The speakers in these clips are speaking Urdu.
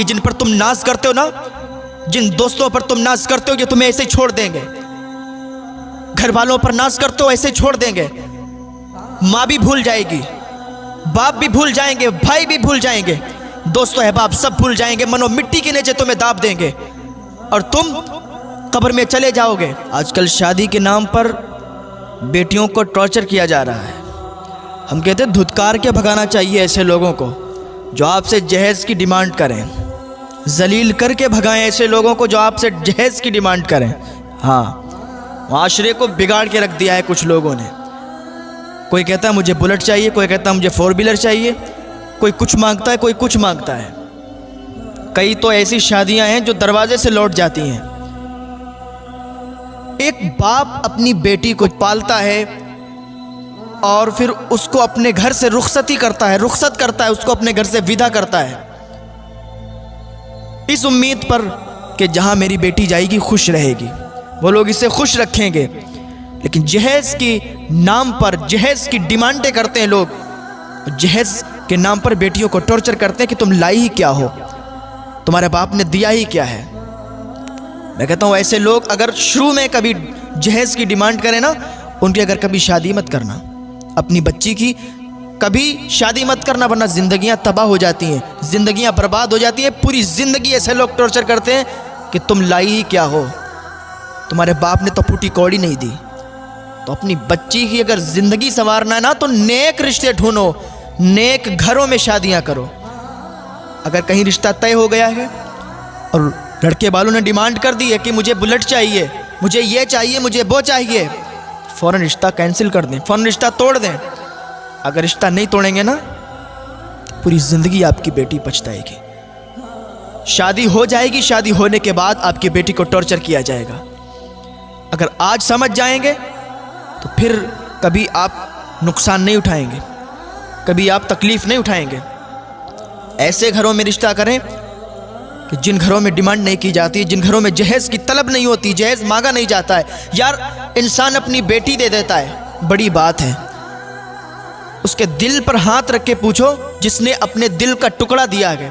یہ جن پر تم ناز کرتے ہو نا، جن دوستوں پر تم ناز کرتے ہو یہ تمہیں ایسے چھوڑ دیں گے، گھر والوں پر ناز کرتے ہو ایسے چھوڑ دیں گے، ماں بھی بھول جائے گی، باپ بھی بھول جائیں گے، بھائی بھی بھول جائیں گے، دوست و احباب سب بھول جائیں گے، منو مٹی کے نیچے تمہیں داب دیں گے اور تم قبر میں چلے جاؤ گے۔ آج کل شادی کے نام پر بیٹیوں کو ٹارچر کیا جا رہا ہے۔ ہم کہتے ہیں دھتکار کے بھگانا چاہیے ایسے لوگوں کو جو آپ سے جہیز کی ڈیمانڈ کریں، ذلیل کر کے بھگائیں ایسے لوگوں کو جو آپ سے جہیز کی ڈیمانڈ کریں۔ ہاں، معاشرے کو بگاڑ کے رکھ دیا ہے کچھ لوگوں نے۔ کوئی کہتا ہے مجھے بلٹ چاہیے، کوئی کہتا ہے مجھے 4 ویلر چاہیے، کوئی کچھ مانگتا ہے، کوئی کچھ مانگتا ہے۔ کئی تو ایسی شادیاں ہیں جو دروازے سے لوٹ جاتی ہیں۔ ایک باپ اپنی بیٹی کو پالتا ہے اور پھر اس کو اپنے گھر سے رخصت کرتا ہے، اس کو اپنے گھر سے ودا کرتا ہے، اس امید پر کہ جہاں میری بیٹی جائے گی خوش رہے گی، وہ لوگ اسے خوش رکھیں گے۔ لیکن جہیز کی نام پر جہیز کی ڈیمانڈیں کرتے ہیں لوگ، جہیز کے نام پر بیٹیوں کو ٹارچر کرتے ہیں کہ تم لائی ہی کیا ہو، تمہارے باپ نے دیا ہی کیا ہے۔ میں کہتا ہوں ایسے لوگ اگر شروع میں کبھی جہیز کی ڈیمانڈ کریں نا، ان کی اگر کبھی شادی مت کرنا، اپنی بچی کی کبھی شادی مت کرنا، ورنہ زندگیاں تباہ ہو جاتی ہیں، زندگیاں برباد ہو جاتی ہیں۔ پوری زندگی ایسے لوگ ٹارچر کرتے ہیں کہ تم لائی ہی کیا ہو، تمہارے باپ نے تو پھوٹی کوڑی نہیں دی۔ تو اپنی بچی کی اگر زندگی سنوارنا ہے نا تو نیک رشتے ڈھونڈو، نیک گھروں میں شادیاں کرو۔ اگر کہیں رشتہ طے ہو گیا ہے اور لڑکے والوں نے ڈیمانڈ کر دی ہے کہ مجھے بلٹ چاہیے، مجھے یہ چاہیے، مجھے وہ چاہیے، فوراً رشتہ کینسل کر دیں، فوراً رشتہ توڑ دیں۔ اگر رشتہ نہیں توڑیں گے نا، پوری زندگی آپ کی بیٹی پچھتائے گی۔ شادی ہو جائے گی، شادی ہونے کے بعد آپ کی بیٹی کو ٹارچر کیا جائے گا۔ اگر آج سمجھ جائیں گے تو پھر کبھی آپ نقصان نہیں اٹھائیں گے، کبھی آپ تکلیف نہیں اٹھائیں گے۔ ایسے گھروں میں رشتہ کریں کہ جن گھروں میں ڈیمانڈ نہیں کی جاتی، جن گھروں میں جہیز کی طلب نہیں ہوتی، جہیز مانگا نہیں جاتا ہے۔ یار انسان اپنی بیٹی دے دیتا ہے، بڑی بات ہے۔ اس کے دل پر ہاتھ رکھ کے پوچھو، جس نے اپنے دل کا ٹکڑا دیا ہے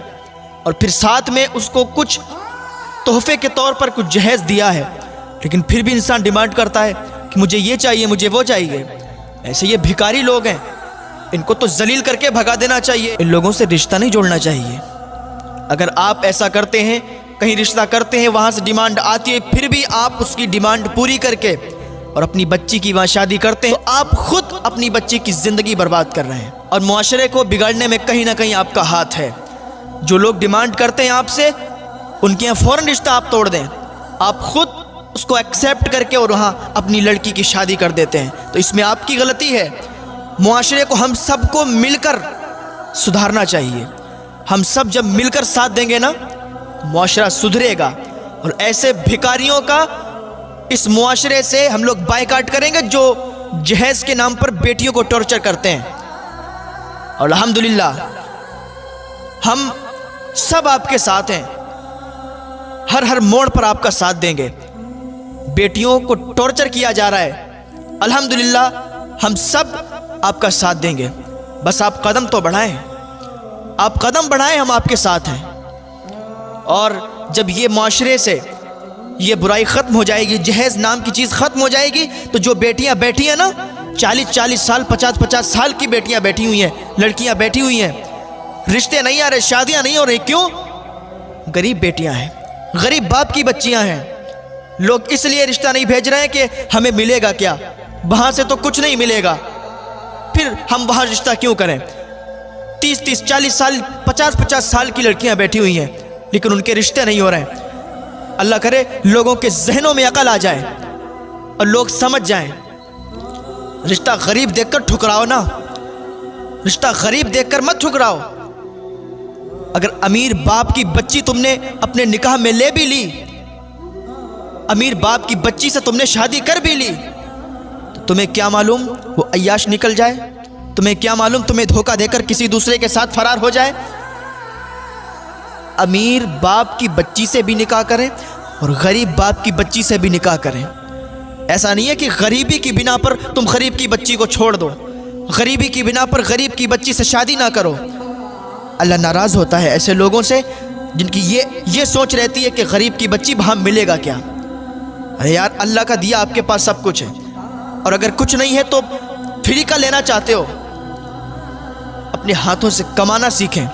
اور پھر ساتھ میں اس کو کچھ تحفے کے طور پر کچھ جہیز دیا ہے، لیکن پھر بھی انسان ڈیمانڈ کرتا ہے کہ مجھے یہ چاہیے، مجھے وہ چاہیے۔ ایسے یہ بھکاری لوگ ہیں، ان کو تو ذلیل کر کے بھگا دینا چاہیے، ان لوگوں سے رشتہ نہیں جوڑنا چاہیے۔ اگر آپ ایسا کرتے ہیں، کہیں رشتہ کرتے ہیں، وہاں سے ڈیمانڈ آتی ہے، پھر بھی آپ اس کی ڈیمانڈ پوری کر کے اور اپنی بچی کی وہاں شادی کرتے ہیں، تو آپ خود اپنی بچی کی زندگی برباد کر رہے ہیں، اور معاشرے کو بگاڑنے میں کہیں نہ کہیں آپ کا ہاتھ ہے۔ جو لوگ ڈیمانڈ کرتے ہیں آپ سے، ان کے یہاں فوراً رشتہ آپ توڑ دیں، آپ خود اس کو ایکسیپٹ کر کے اور وہاں اپنی لڑکی کی شادی کر دیتے ہیں، تو اس میں آپ کی غلطی ہے۔ معاشرے کو ہم سب کو مل کر سدھارنا چاہیے۔ ہم سب جب مل کر ساتھ دیں گے نا، معاشرہ سدھرے گا، اور ایسے بھکاریوں کا اس معاشرے سے ہم لوگ بائیکاٹ کریں گے جو جہیز کے نام پر بیٹیوں کو ٹارچر کرتے ہیں۔ اور الحمدللہ ہم سب آپ کے ساتھ ہیں، ہر موڑ پر آپ کا ساتھ دیں گے۔ بیٹیوں کو ٹارچر کیا جا رہا ہے، الحمدللہ ہم سب آپ کا ساتھ دیں گے، بس آپ قدم تو بڑھائیں، آپ قدم بڑھائیں، ہم آپ کے ساتھ ہیں۔ اور جب یہ معاشرے سے یہ برائی ختم ہو جائے گی، جہیز نام کی چیز ختم ہو جائے گی، تو جو بیٹیاں بیٹھی ہیں نا، 40 سال 50 سال کی بیٹیاں بیٹھی ہوئی ہیں، لڑکیاں بیٹھی ہوئی ہیں، رشتے نہیں آ رہے، شادیاں نہیں ہو رہی، کیوں؟ غریب بیٹیاں ہیں، غریب باپ کی بچیاں ہیں۔ لوگ اس لیے رشتہ نہیں بھیج رہے ہیں کہ ہمیں ملے گا کیا، وہاں سے تو کچھ نہیں ملے گا، پھر ہم وہاں رشتہ کیوں کریں؟ 30 40 سال 50 سال کی لڑکیاں بیٹھی ہوئی ہیں، لیکن ان کے رشتے نہیں ہو رہے ہیں۔ اللہ کرے لوگوں کے ذہنوں میں عقل آ جائے اور لوگ سمجھ جائیں۔ رشتہ غریب دیکھ کر ٹھکراؤ نا، رشتہ غریب دیکھ کر مت ٹھکراؤ۔ اگر امیر باپ کی بچی تم نے اپنے نکاح میں لے بھی لی، امیر باپ کی بچی سے تم نے شادی کر بھی لی، تو تمہیں کیا معلوم وہ عیاش نکل جائے؟ تمہیں کیا معلوم تمہیں دھوکہ دے کر کسی دوسرے کے ساتھ فرار ہو جائے؟ امیر باپ کی بچی سے بھی نکاح کریں اور غریب باپ کی بچی سے بھی نکاح کریں۔ ایسا نہیں ہے کہ غریبی کی بنا پر تم غریب کی بچی کو چھوڑ دو، غریبی کی بنا پر غریب کی بچی سے شادی نہ کرو۔ اللہ ناراض ہوتا ہے ایسے لوگوں سے جن کی یہ سوچ رہتی ہے کہ غریب کی بچی وہاں ملے گا کیا؟ ارے یار اللہ کا دیا آپ کے پاس سب کچھ ہے، اور اگر کچھ نہیں ہے تو فری کا لینا چاہتے ہو؟ اپنے ہاتھوں سے کمانا سیکھیں۔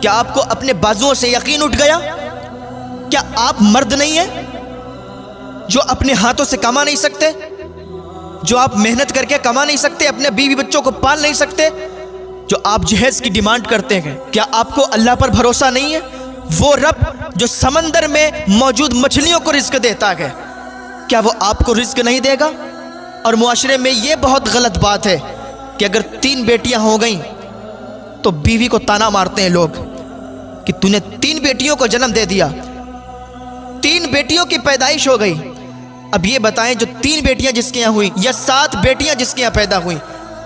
کیا آپ کو اپنے بازوؤں سے یقین اٹھ گیا؟ کیا آپ مرد نہیں ہیں جو اپنے ہاتھوں سے کما نہیں سکتے، جو آپ محنت کر کے کما نہیں سکتے، اپنے بیوی بچوں کو پال نہیں سکتے، جو آپ جہیز کی ڈیمانڈ کرتے ہیں؟ کیا آپ کو اللہ پر بھروسہ نہیں ہے؟ وہ رب جو سمندر میں موجود مچھلیوں کو رزق دیتا ہے، کیا وہ آپ کو رزق نہیں دے گا؟ اور معاشرے میں یہ بہت غلط بات ہے کہ اگر 3 بیٹیاں ہو گئیں تو بیوی کو تانا مارتے ہیں لوگ کہ تو نے 3 بیٹیوں کو جنم دے دیا، 3 بیٹیوں کی پیدائش ہو گئی۔ اب یہ بتائیں جو 3 بیٹیاں جس کے یہاں ہوئیں یا 7 بیٹیاں جس کے یہاں پیدا ہوئیں،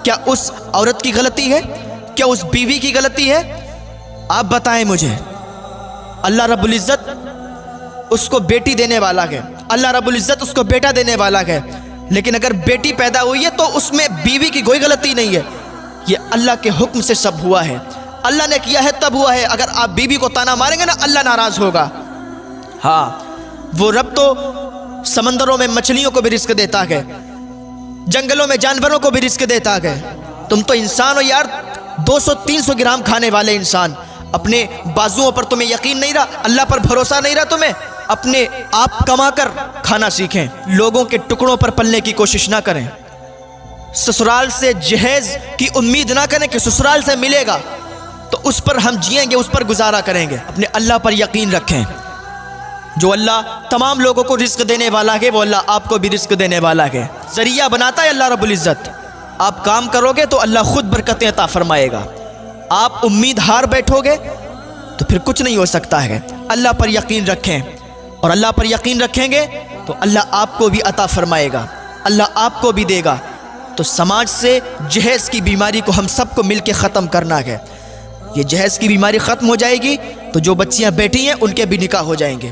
کیا اس عورت کی غلطی ہے؟ کیا اس بیوی کی غلطی ہے؟ آپ بتائیں مجھے۔ اللہ رب العزت اس کو بیٹی دینے والا ہے، اللہ رب العزت اس کو بیٹا دینے والا ہے، لیکن اگر بیٹی پیدا ہوئی ہے تو اس میں بیوی کی کوئی غلطی نہیں ہے، یہ اللہ کے حکم سے سب ہوا ہے، اللہ نے کیا ہے تب ہوا ہے۔ اگر آپ بیوی کو تانا ماریں گے نا اللہ ناراض ہوگا۔ ہاں وہ رب تو سمندروں میں مچھلیوں کو بھی رزق دیتا ہے، جنگلوں میں جانوروں کو بھی رزق دیتا ہے۔ تم تو انسان ہو یار، 200-300 گرام کھانے والے انسان، اپنے بازوؤں پر تمہیں یقین نہیں رہا، اللہ پر بھروسہ نہیں رہا تمہیں، اپنے آپ کما کر کھانا سیکھیں، لوگوں کے ٹکڑوں پر پلنے کی کوشش نہ کریں۔ سسرال سے جہیز کی امید نہ کریں کہ سسرال سے ملے گا تو اس پر ہم جئیں گے، اس پر گزارا کریں گے۔ اپنے اللہ پر یقین رکھیں، جو اللہ تمام لوگوں کو رزق دینے والا ہے وہ اللہ آپ کو بھی رزق دینے والا ہے، ذریعہ بناتا ہے اللہ رب العزت۔ آپ کام کرو گے تو اللہ خود برکتیں عطا فرمائے گا، آپ امید ہار بیٹھو گے تو پھر کچھ نہیں ہو سکتا ہے۔ اللہ پر یقین رکھیں، اور اللہ پر یقین رکھیں گے تو اللہ آپ کو بھی عطا فرمائے گا، اللہ آپ کو بھی دے گا۔ تو سماج سے جہیز کی بیماری کو ہم سب کو مل کے ختم کرنا ہے۔ یہ جہیز کی بیماری ختم ہو جائے گی تو جو بچیاں بیٹی ہیں ان کے بھی نکاح ہو جائیں گے،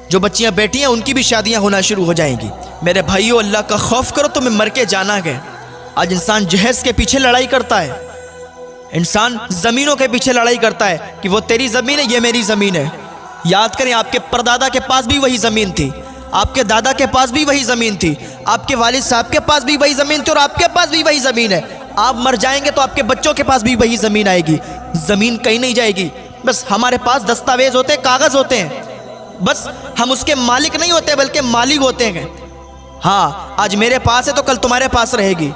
جو بچیاں بیٹی ہیں ان کی بھی شادیاں ہونا شروع ہو جائیں گی۔ میرے بھائیو اللہ کا خوف کرو، تمہیں مر کے جانا ہے۔ آج انسان جہیز کے پیچھے لڑائی کرتا ہے، انسان زمینوں کے پیچھے لڑائی کرتا ہے کہ وہ تیری زمین ہے یہ میری زمین ہے۔ یاد کریں آپ کے پردادا کے پاس بھی وہی زمین تھی، آپ کے دادا کے پاس بھی وہی زمین تھی، آپ کے والد صاحب کے پاس بھی وہی زمین تھی، اور آپ کے پاس بھی وہی زمین ہے۔ آپ مر جائیں گے تو آپ کے بچوں کے پاس بھی وہی زمین آئے گی، زمین کہیں نہیں جائے گی۔ بس ہمارے پاس دستاویز ہوتے ہیں، کاغذ ہوتے ہیں، بس ہم اس کے مالک نہیں ہوتے بلکہ مالک ہوتے ہیں۔ ہاں آج میرے پاس ہے تو کل تمہارے پاس رہے گی،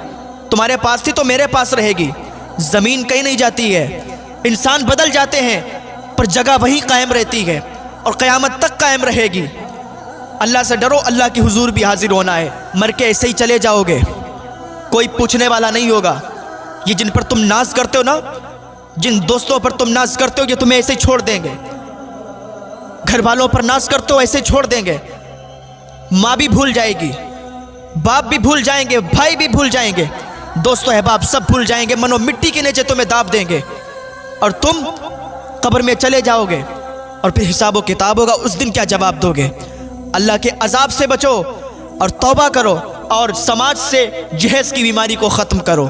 تمہارے پاس تھی تو میرے پاس رہے گی۔ زمین کہیں نہیں جاتی ہے، انسان بدل جاتے ہیں پر جگہ وہی قائم رہتی ہے اور قیامت تک قائم رہے گی۔ اللہ سے ڈرو، اللہ کی حضور بھی حاضر ہونا ہے، مر کے ایسے ہی چلے جاؤ گے، کوئی پوچھنے والا نہیں ہوگا۔ یہ جن پر تم ناز کرتے ہو نا، جن دوستوں پر تم ناز کرتے ہو یہ تمہیں ایسے ہی چھوڑ دیں گے، گھر والوں پر ناز کرتے ہو ایسے ہی چھوڑ دیں گے، ماں بھی بھول جائے گی، باپ بھی بھول جائیں گے، بھائی بھی بھول جائیں گے، دوست و احباب سب بھول جائیں گے، منو مٹی کے نیچے تمہیں داب دیں گے اور تم قبر میں چلے جاؤ گے، اور پھر حساب و کتاب ہوگا، اس دن کیا جواب دو گے؟ اللہ کے عذاب سے بچو اور توبہ کرو اور سماج سے جہیز کی بیماری کو ختم کرو۔